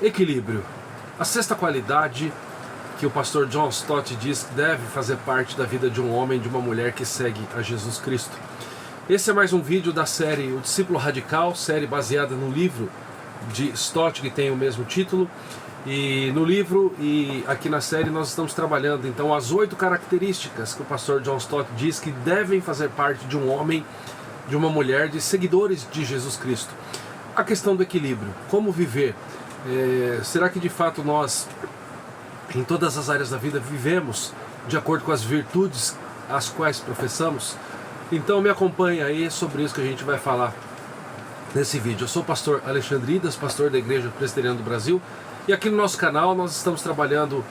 Equilíbrio. A sexta qualidade que o pastor John Stott diz que deve fazer parte da vida de um homem e de uma mulher que segue a Jesus Cristo. Esse é mais um vídeo da série O Discípulo Radical, série baseada no livro de Stott que tem o mesmo título. E no livro e aqui na série nós estamos trabalhando então as 8 características que o pastor John Stott diz que devem fazer parte de um homem, de uma mulher, de seguidores de Jesus Cristo. A questão do equilíbrio, como viver. Será que de fato nós, em todas as áreas da vida, vivemos de acordo com as virtudes as quais professamos? Então me acompanha aí, sobre isso que a gente vai falar nesse vídeo. Eu sou o pastor Alexandre Idas, pastor da Igreja Presbiteriana do Brasil, e aqui no nosso canal nós estamos trabalhando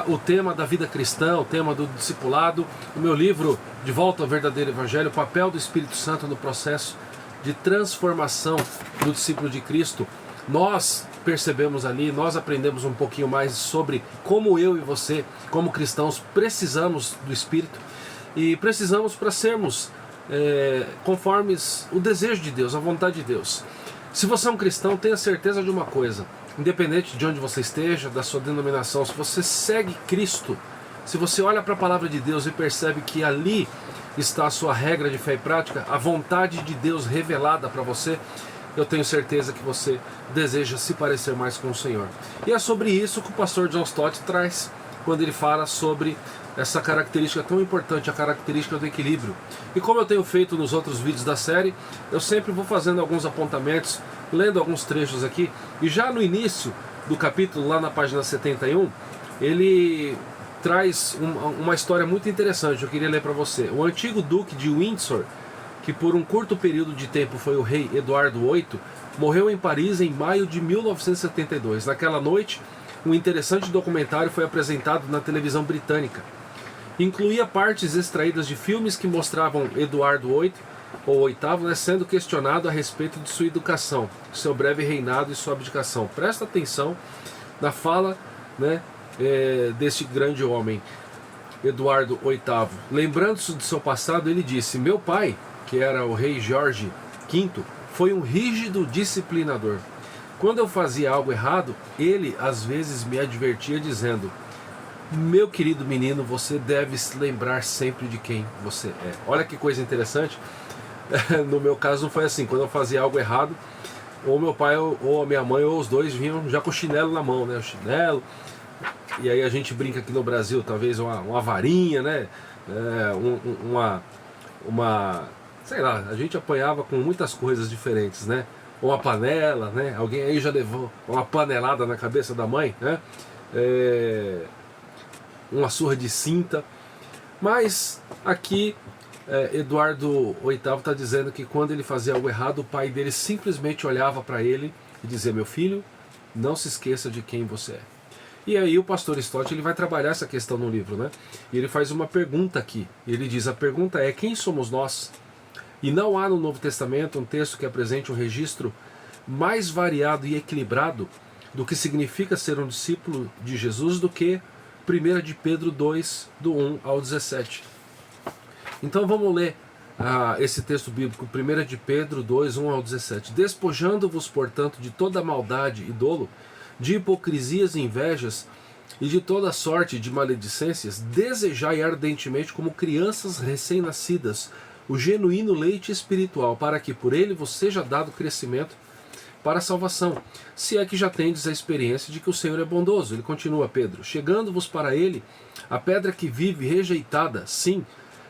o tema da vida cristã, o tema do discipulado, o meu livro De Volta ao Verdadeiro Evangelho, o papel do Espírito Santo no processo de transformação do discípulo de Cristo. Nós percebemos ali, nós aprendemos um pouquinho mais sobre como eu e você, como cristãos, precisamos do Espírito e precisamos para sermos conformes o desejo de Deus, a vontade de Deus. Se você é um cristão, tenha certeza de uma coisa: independente de onde você esteja, da sua denominação, se você segue Cristo, se você olha para a palavra de Deus e percebe que ali está a sua regra de fé e prática, a vontade de Deus revelada para você, eu tenho certeza que você deseja se parecer mais com o Senhor. E é sobre isso que o pastor John Stott traz quando ele fala sobre essa característica tão importante, a característica do equilíbrio. E como eu tenho feito nos outros vídeos da série, eu sempre vou fazendo alguns apontamentos, lendo alguns trechos aqui, e já no início do capítulo, lá na página 71, ele traz uma história muito interessante. Eu queria ler para você. O antigo duque de Windsor, que por um curto período de tempo foi o rei Eduardo VIII, morreu em Paris em maio de 1972. Naquela noite, um interessante documentário foi apresentado na televisão britânica. Incluía partes extraídas de filmes que mostravam Eduardo VIII, ou oitavo, sendo questionado a respeito de sua educação, seu breve reinado e sua abdicação. Presta atenção na fala deste grande homem, Eduardo VIII. Lembrando-se de seu passado, ele disse: meu pai, que era o rei Jorge V, foi um rígido disciplinador. Quando eu fazia algo errado, ele às vezes me advertia dizendo: meu querido menino, você deve se lembrar sempre de quem você é. Olha que coisa interessante. No meu caso não foi assim. Quando eu fazia algo errado, ou meu pai ou a minha mãe, ou os dois vinham já com o chinelo na mão, o chinelo. E aí a gente brinca aqui no Brasil, talvez uma varinha, sei lá, a gente apanhava com muitas coisas diferentes, ou uma panela, alguém aí já levou uma panelada na cabeça da mãe, uma surra de cinta. Mas aqui Eduardo VIII está dizendo que quando ele fazia algo errado, o pai dele simplesmente olhava para ele e dizia: meu filho, não se esqueça de quem você é. E aí o pastor Stott ele vai trabalhar essa questão no livro, E ele faz uma pergunta aqui. Ele diz: a pergunta é: quem somos nós? E não há no Novo Testamento um texto que apresente um registro mais variado e equilibrado do que significa ser um discípulo de Jesus do que 1 de Pedro 2, do 1 ao 17. Então vamos ler esse texto bíblico, 1 de Pedro 2, 1 ao 17. Despojando-vos, portanto, de toda maldade e dolo, de hipocrisias e invejas, e de toda sorte de maledicências, desejai ardentemente, como crianças recém-nascidas, o genuíno leite espiritual, para que por ele vos seja dado crescimento para a salvação, se é que já tendes a experiência de que o Senhor é bondoso. Ele continua, Pedro: chegando-vos para ele, a pedra que vive rejeitada, sim,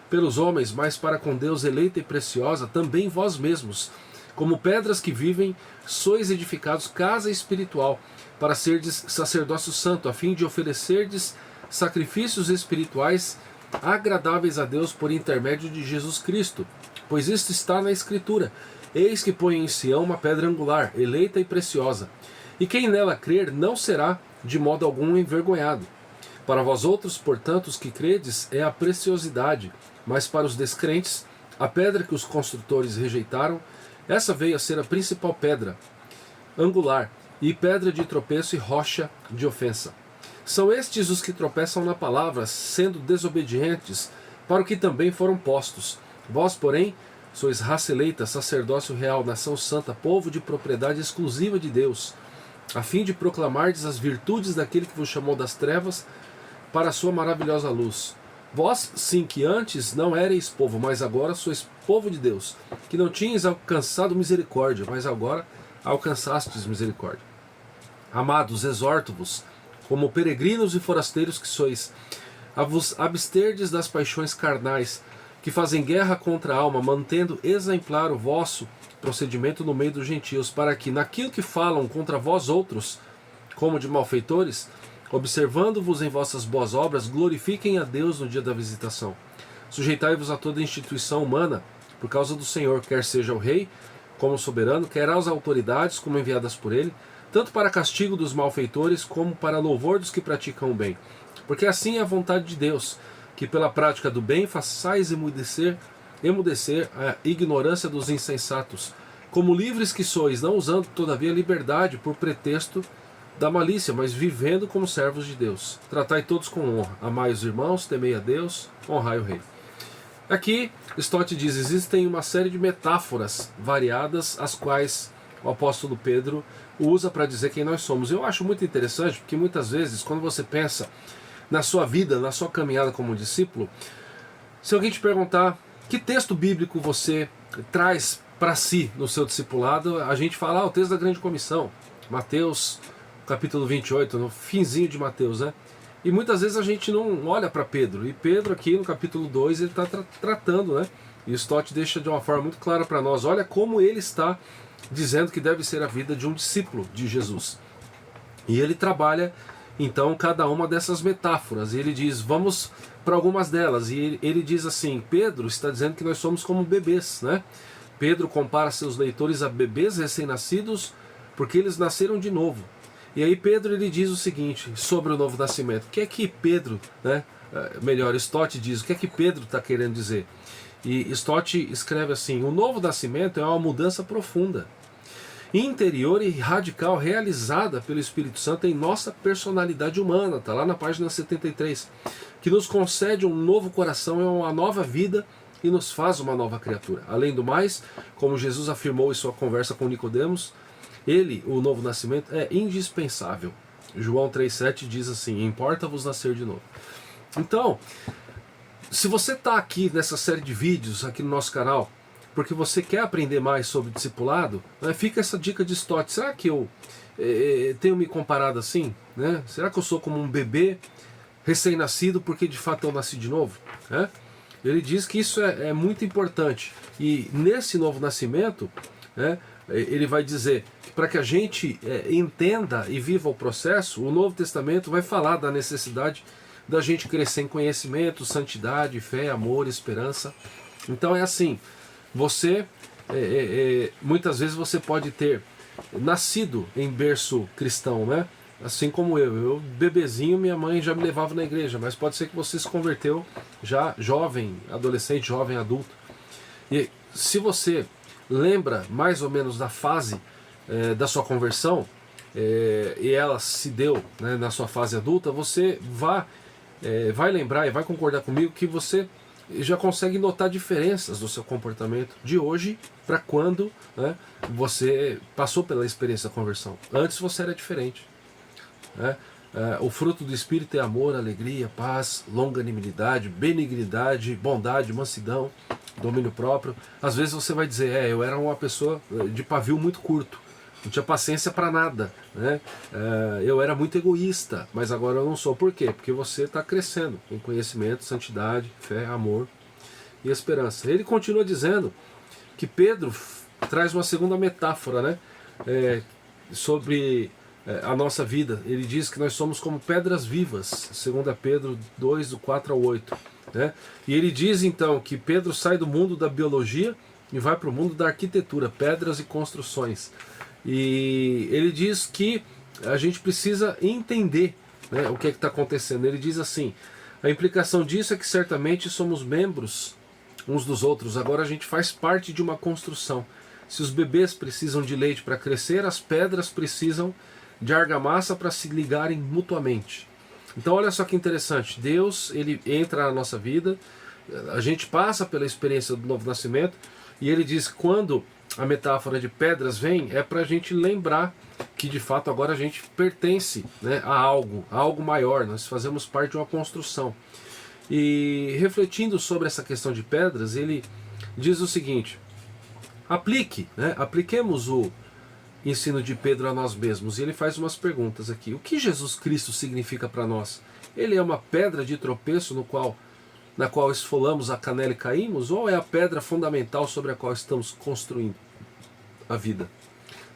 pelos homens, mas para com Deus eleita e preciosa, também vós mesmos, como pedras que vivem, sois edificados casa espiritual, para serdes sacerdócio santo, a fim de oferecerdes sacrifícios espirituais agradáveis a Deus por intermédio de Jesus Cristo. Pois isto está na Escritura: eis que põe em Sião uma pedra angular, eleita e preciosa, e quem nela crer não será de modo algum envergonhado. Para vós outros, portanto, os que credes, é a preciosidade, mas para os descrentes, a pedra que os construtores rejeitaram, essa veio a ser a principal pedra angular, e pedra de tropeço e rocha de ofensa. São estes os que tropeçam na palavra, sendo desobedientes, para o que também foram postos. Vós, porém, sois raça eleita, sacerdócio real, nação santa, povo de propriedade exclusiva de Deus, a fim de proclamardes as virtudes daquele que vos chamou das trevas para a sua maravilhosa luz. Vós, sim, que antes não éreis povo, mas agora sois povo de Deus, que não tinhas alcançado misericórdia, mas agora alcançastes misericórdia. Amados, exorto-vos, como peregrinos e forasteiros que sois, a vos absterdes das paixões carnais, que fazem guerra contra a alma, mantendo exemplar o vosso procedimento no meio dos gentios, para que, naquilo que falam contra vós outros, como de malfeitores, observando-vos em vossas boas obras, glorifiquem a Deus no dia da visitação. Sujeitai-vos a toda instituição humana, por causa do Senhor, quer seja o rei, como soberano, quer às autoridades, como enviadas por ele, tanto para castigo dos malfeitores, como para louvor dos que praticam o bem. Porque assim é a vontade de Deus, que pela prática do bem façais emudecer a ignorância dos insensatos, como livres que sois, não usando todavia a liberdade por pretexto da malícia, mas vivendo como servos de Deus. Tratai todos com honra, amai os irmãos, temei a Deus, honrai o rei. Aqui, Stott diz, existem uma série de metáforas variadas, as quais o apóstolo Pedro usa para dizer quem nós somos. Eu acho muito interessante, porque muitas vezes, quando você pensa na sua vida, na sua caminhada como discípulo, se alguém te perguntar que texto bíblico você traz para si no seu discipulado, a gente fala, o texto da grande comissão, Mateus capítulo 28, no finzinho de Mateus, né? E muitas vezes a gente não olha para Pedro, e Pedro aqui no capítulo 2 ele está tratando, né? E o Stott deixa de uma forma muito clara para nós, olha como ele está dizendo que deve ser a vida de um discípulo de Jesus. E ele trabalha então cada uma dessas metáforas, e ele diz, vamos para algumas delas, e ele diz assim, Pedro está dizendo que nós somos como bebês, né? Pedro compara seus leitores a bebês recém-nascidos, porque eles nasceram de novo. E aí Pedro ele diz o seguinte sobre o novo nascimento. O que é que Pedro, né, melhor, Stott diz, o que é que Pedro está querendo dizer? E Stott escreve assim, o novo nascimento é uma mudança profunda, interior e radical, realizada pelo Espírito Santo em nossa personalidade humana, está lá na página 73, que nos concede um novo coração e uma nova vida e nos faz uma nova criatura. Além do mais, como Jesus afirmou em sua conversa com Nicodemos, ele, o novo nascimento, é indispensável. João 3,7 diz assim, importa-vos nascer de novo. Então, se você está aqui nessa série de vídeos, aqui no nosso canal, porque você quer aprender mais sobre discipulado, né, fica essa dica de Stott. Será que eu tenho me comparado assim? Né? Será que eu sou como um bebê recém-nascido porque de fato eu nasci de novo? Né? Ele diz que isso é muito importante. E nesse novo nascimento, né, ele vai dizer que para que a gente entenda e viva o processo, o Novo Testamento vai falar da necessidade da gente crescer em conhecimento, santidade, fé, amor, esperança. Então é assim, você, muitas vezes você pode ter nascido em berço cristão, né? Assim como eu bebezinho, minha mãe já me levava na igreja, mas pode ser que você se converteu já jovem, adolescente, jovem, adulto. E se você lembra mais ou menos da fase da sua conversão, e ela se deu, né, na sua fase adulta, você vai lembrar e vai concordar comigo que você já consegue notar diferenças do seu comportamento de hoje para quando, né, você passou pela experiência da conversão. Antes você era diferente. Né? O fruto do Espírito é amor, alegria, paz, longanimidade, benignidade, bondade, mansidão, domínio próprio. Às vezes você vai dizer, eu era uma pessoa de pavio muito curto, não tinha paciência para nada, né? Eu era muito egoísta, mas agora eu não sou. Por quê? Porque você está crescendo em conhecimento, santidade, fé, amor e esperança. Ele continua dizendo que Pedro traz uma segunda metáfora, né? Sobre a nossa vida. Ele diz que nós somos como pedras vivas, 2 Pedro 2, do 4 ao 8. Né? E ele diz então que Pedro sai do mundo da biologia e vai para o mundo da arquitetura, pedras e construções. E ele diz que a gente precisa entender, né, o que está acontecendo. Ele diz assim, a implicação disso é que certamente somos membros uns dos outros, agora a gente faz parte de uma construção. Se os bebês precisam de leite para crescer, as pedras precisam de argamassa para se ligarem mutuamente. Então olha só que interessante, Deus ele entra na nossa vida, a gente passa pela experiência do novo nascimento, e ele diz que quando a metáfora de pedras vem, é para a gente lembrar que de fato agora a gente pertence, né, a algo maior, nós fazemos parte de uma construção. E refletindo sobre essa questão de pedras, ele diz o seguinte: apliquemos o ensino de Pedro a nós mesmos. E ele faz umas perguntas aqui. O que Jesus Cristo significa para nós? Ele é uma pedra de tropeço na qual esfolamos a canela e caímos? Ou é a pedra fundamental sobre a qual estamos construindo a vida?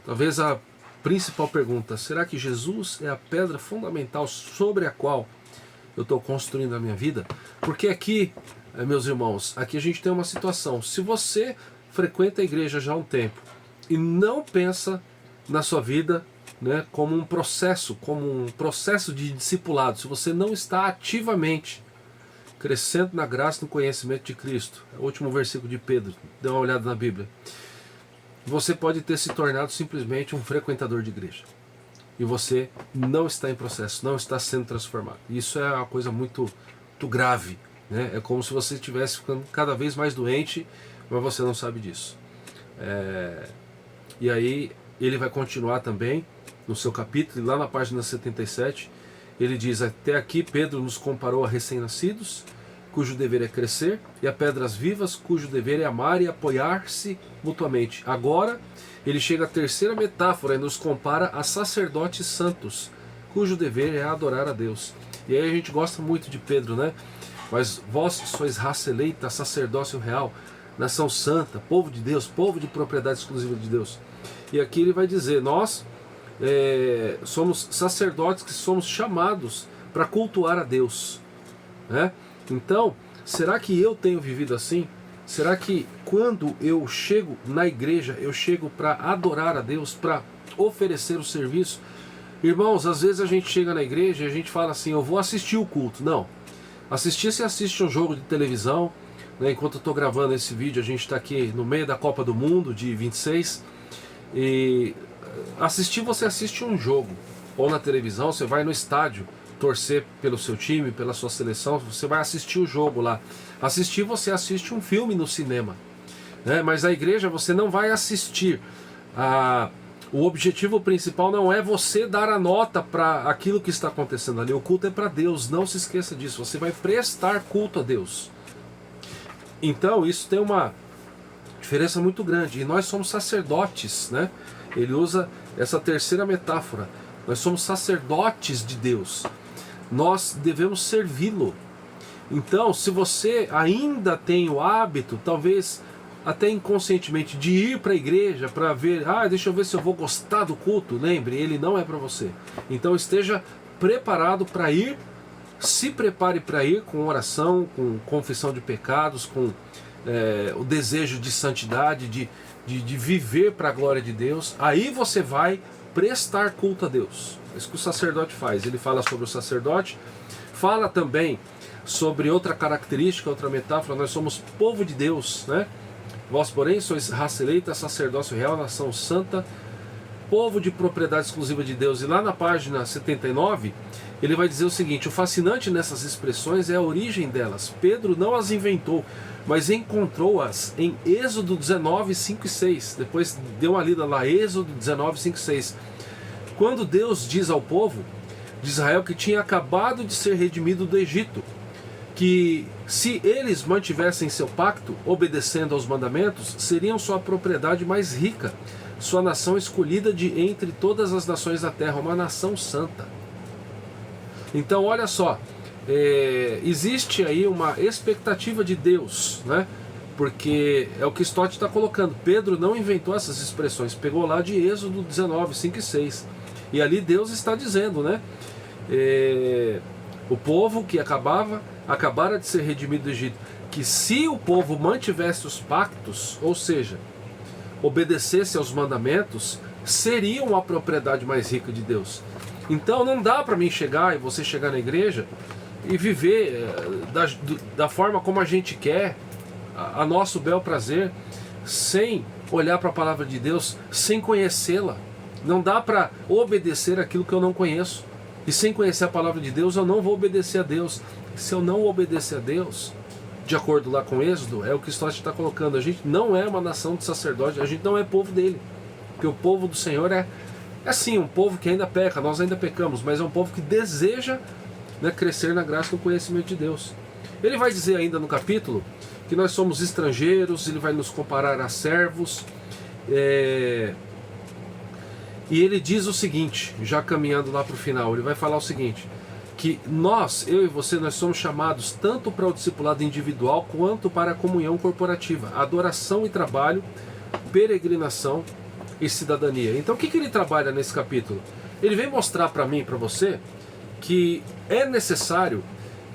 Talvez a principal pergunta: será que Jesus é a pedra fundamental sobre a qual eu estou construindo a minha vida? Porque aqui, meus irmãos, aqui a gente tem uma situação. Se você frequenta a igreja já há um tempo e não pensa na sua vida, né, como um processo de discipulado, se você não está ativamente crescendo na graça e no conhecimento de Cristo, é o último versículo de Pedro, dê uma olhada na Bíblia, você pode ter se tornado simplesmente um frequentador de igreja. E você não está em processo, não está sendo transformado. Isso é uma coisa muito grave, né? É como se você estivesse ficando cada vez mais doente, mas você não sabe disso. E aí ele vai continuar também no seu capítulo, lá na página 77, ele diz: até aqui Pedro nos comparou a recém-nascidos, cujo dever é crescer, e a pedras vivas, cujo dever é amar e apoiar-se mutuamente. Agora ele chega à terceira metáfora e nos compara a sacerdotes santos, cujo dever é adorar a Deus. E aí a gente gosta muito de Pedro, né? Mas vós sois raça eleita, sacerdócio real, nação santa, povo de Deus, povo de propriedade exclusiva de Deus. E aqui ele vai dizer: nós somos sacerdotes que somos chamados para cultuar a Deus, né? Então, será que eu tenho vivido assim? Será que quando eu chego na igreja, eu chego para adorar a Deus, para oferecer o serviço? Irmãos, às vezes a gente chega na igreja e a gente fala assim: eu vou assistir o culto. Não. Assistir, você assiste um jogo de televisão, né? Enquanto eu estou gravando esse vídeo, a gente está aqui no meio da Copa do Mundo de 26. E assistir, você assiste um jogo. Ou na televisão, você vai no estádio torcer pelo seu time, pela sua seleção, você vai assistir o jogo lá. Assistir, você assiste um filme no cinema, né? Mas a igreja você não vai assistir. O objetivo principal não é você dar a nota para aquilo que está acontecendo ali. O culto é para Deus, não se esqueça disso. Você vai prestar culto a Deus. Então isso tem uma diferença muito grande. E nós somos sacerdotes, né? Ele usa essa terceira metáfora. Nós somos sacerdotes de Deus. Nós devemos servi-lo. Então, se você ainda tem o hábito, talvez até inconscientemente, de ir para a igreja para ver, deixa eu ver se eu vou gostar do culto, lembre, ele não é para você. Então esteja preparado para ir, se prepare para ir com oração, com confissão de pecados, com o desejo de santidade, de viver para a glória de Deus. Aí você vai prestar culto a Deus. É isso que o sacerdote faz. Ele fala sobre o sacerdote, fala também sobre outra característica, outra metáfora. Nós somos povo de Deus, né? Vós, porém, sois raça eleita, sacerdócio real, nação santa, povo de propriedade exclusiva de Deus. E lá na página 79, ele vai dizer o seguinte: o fascinante nessas expressões é a origem delas. Pedro não as inventou, mas encontrou-as em Êxodo 19, 5 e 6. Depois deu uma lida lá, Êxodo 19, 5 e 6. Quando Deus diz ao povo de Israel que tinha acabado de ser redimido do Egito, que se eles mantivessem seu pacto, obedecendo aos mandamentos, seriam sua propriedade mais rica, sua nação escolhida de entre todas as nações da terra, uma nação santa. Então olha só, existe aí uma expectativa de Deus, né? Porque é o que Stott está colocando. Pedro não inventou essas expressões, pegou lá de Êxodo 19, 5 e 6. E ali Deus está dizendo, né? O povo que acabara de ser redimido do Egito, que se o povo mantivesse os pactos, ou seja, obedecesse aos mandamentos, seriam a propriedade mais rica de Deus. Então não dá para mim chegar e você chegar na igreja e viver da forma como a gente quer, a nosso bel prazer, sem olhar para a palavra de Deus, sem conhecê-la. Não dá para obedecer aquilo que eu não conheço. E sem conhecer a palavra de Deus, eu não vou obedecer a Deus. Se eu não obedecer a Deus, de acordo lá com Êxodo, é o que Stott está colocando. A gente não é uma nação de sacerdotes, a gente não é povo dele. Porque o povo do Senhor é É sim um povo que ainda peca, nós ainda pecamos, mas é um povo que deseja, né, crescer na graça e no conhecimento de Deus. Ele vai dizer ainda no capítulo que nós somos estrangeiros, ele vai nos comparar a servos, e ele diz o seguinte, já caminhando lá para o final, ele vai falar o seguinte, que nós, eu e você, nós somos chamados tanto para o discipulado individual quanto para a comunhão corporativa, adoração e trabalho, peregrinação e cidadania. Então o que ele trabalha nesse capítulo? Ele vem mostrar para mim e para você que é necessário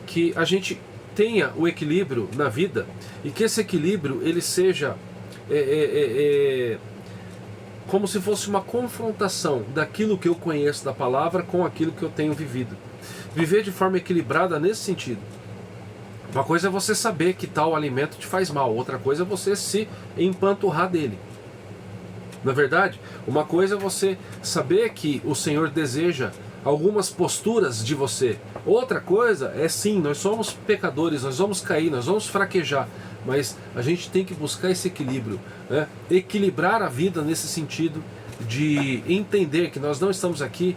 que a gente tenha o equilíbrio na vida e que esse equilíbrio ele seja como se fosse uma confrontação daquilo que eu conheço da palavra com aquilo que eu tenho vivido. Viver de forma equilibrada nesse sentido. Uma coisa é você saber que tal alimento te faz mal, outra coisa é você se empanturrar dele. Na verdade, uma coisa é você saber que o Senhor deseja algumas posturas de você. Outra coisa é sim, nós somos pecadores, nós vamos cair, nós vamos fraquejar, mas a gente tem que buscar esse equilíbrio, né? Equilibrar a vida nesse sentido de entender que nós não estamos aqui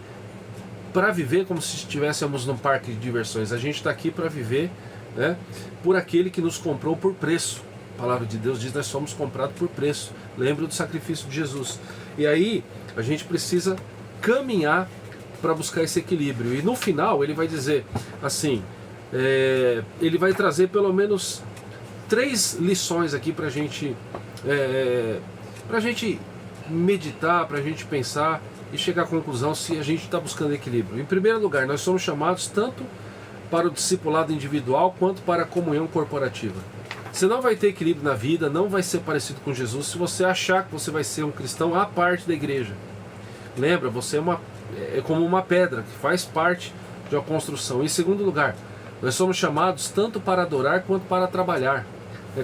para viver como se estivéssemos num parque de diversões. A gente está aqui para viver, né, por aquele que nos comprou por preço. A palavra de Deus diz que nós somos comprados por preço. Lembra do sacrifício de Jesus. E aí a gente precisa caminhar para buscar esse equilíbrio. E no final ele vai dizer assim, ele vai trazer pelo menos 3 lições aqui para a gente meditar, para a gente pensar e chegar à conclusão se a gente está buscando equilíbrio. Em primeiro lugar, nós somos chamados tanto para o discipulado individual quanto para a comunhão corporativa. Você não vai ter equilíbrio na vida, não vai ser parecido com Jesus se você achar que você vai ser um cristão à parte da igreja. Lembra, você é como uma pedra que faz parte de uma construção. Em segundo lugar, nós somos chamados tanto para adorar quanto para trabalhar.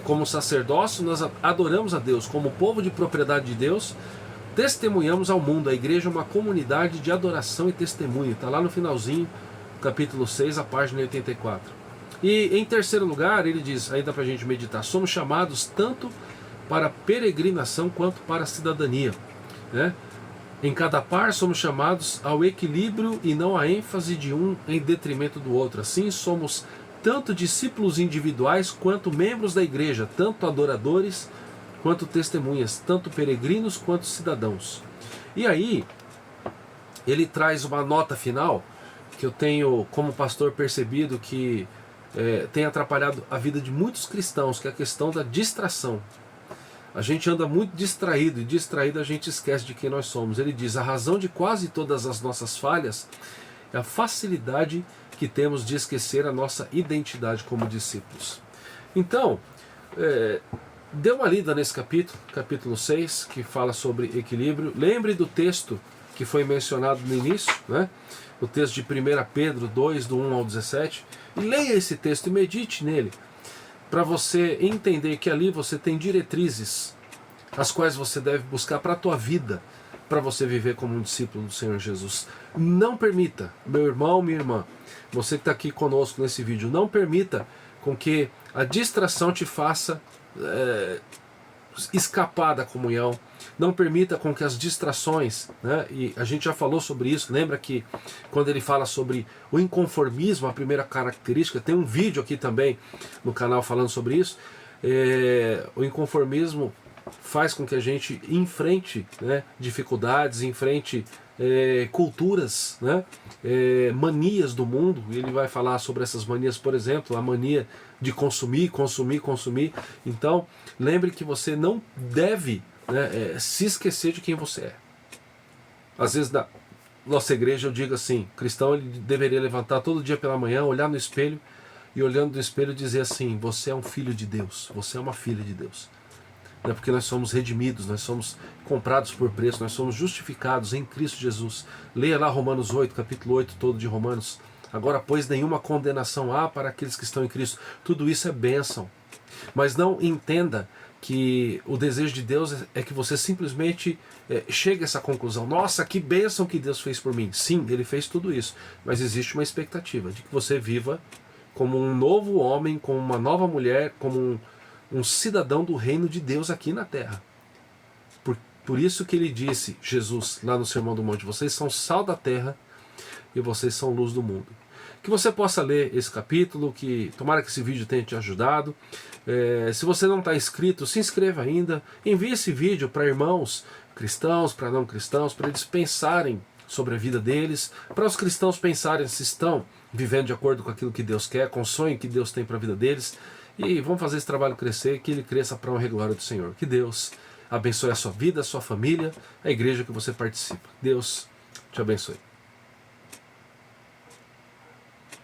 Como sacerdócio, nós adoramos a Deus. Como povo de propriedade de Deus, testemunhamos ao mundo. A igreja é uma comunidade de adoração e testemunho. Está lá no finalzinho, capítulo 6, a página 84. E em terceiro lugar, ele diz, ainda para a gente meditar, somos chamados tanto para peregrinação quanto para a cidadania, né? Em cada par somos chamados ao equilíbrio e não à ênfase de um em detrimento do outro. Assim somos tanto discípulos individuais quanto membros da igreja, tanto adoradores quanto testemunhas, tanto peregrinos quanto cidadãos. E aí, ele traz uma nota final que eu tenho, como pastor, percebido que tem atrapalhado a vida de muitos cristãos, que é a questão da distração. A gente anda muito distraído, e distraído a gente esquece de quem nós somos. Ele diz, a razão de quase todas as nossas falhas é a facilidade que temos de esquecer a nossa identidade como discípulos. Então, dê uma lida nesse capítulo 6, que fala sobre equilíbrio. Lembre do texto que foi mencionado no início, né? O texto de 1 Pedro 2, do 1 ao 17. E leia esse texto e medite nele, para você entender que ali você tem diretrizes, as quais você deve buscar para a tua vida, para você viver como um discípulo do Senhor Jesus. Não permita, meu irmão, minha irmã, você que está aqui conosco nesse vídeo, não permita com que a distração te faça escapar da comunhão. Não permita com que as distrações, né, e a gente já falou sobre isso, lembra que quando ele fala sobre o inconformismo, a primeira característica, tem um vídeo aqui também no canal falando sobre isso, o inconformismo faz com que a gente enfrente, né, dificuldades, enfrente culturas, né, manias do mundo. Ele vai falar sobre essas manias, por exemplo, a mania de consumir. Então, lembre que você não deve, né, se esquecer de quem você é. Às vezes na nossa igreja eu digo assim, cristão ele deveria levantar todo dia pela manhã, olhar no espelho e olhando no espelho dizer assim, você é um filho de Deus, você é uma filha de Deus. Não é porque nós somos redimidos, nós somos comprados por preço, nós somos justificados em Cristo Jesus. Leia lá Romanos 8, capítulo 8 todo de Romanos. Agora, pois, nenhuma condenação há para aqueles que estão em Cristo. Tudo isso é bênção. Mas não entenda que o desejo de Deus é que você simplesmente chegue a essa conclusão. Nossa, que bênção que Deus fez por mim. Sim, Ele fez tudo isso. Mas existe uma expectativa de que você viva como um novo homem, como uma nova mulher, como um cidadão do reino de Deus aqui na terra. Por isso que ele disse, Jesus, lá no Sermão do Monte, vocês são sal da terra e vocês são luz do mundo. Que você possa ler esse capítulo, que tomara que esse vídeo tenha te ajudado. Se você não está inscrito, se inscreva ainda. Envie esse vídeo para irmãos cristãos, para não cristãos, para eles pensarem sobre a vida deles, para os cristãos pensarem se estão vivendo de acordo com aquilo que Deus quer, com o sonho que Deus tem para a vida deles. E vamos fazer esse trabalho crescer, que ele cresça para a honra e glória do Senhor. Que Deus abençoe a sua vida, a sua família, a igreja que você participa. Deus te abençoe.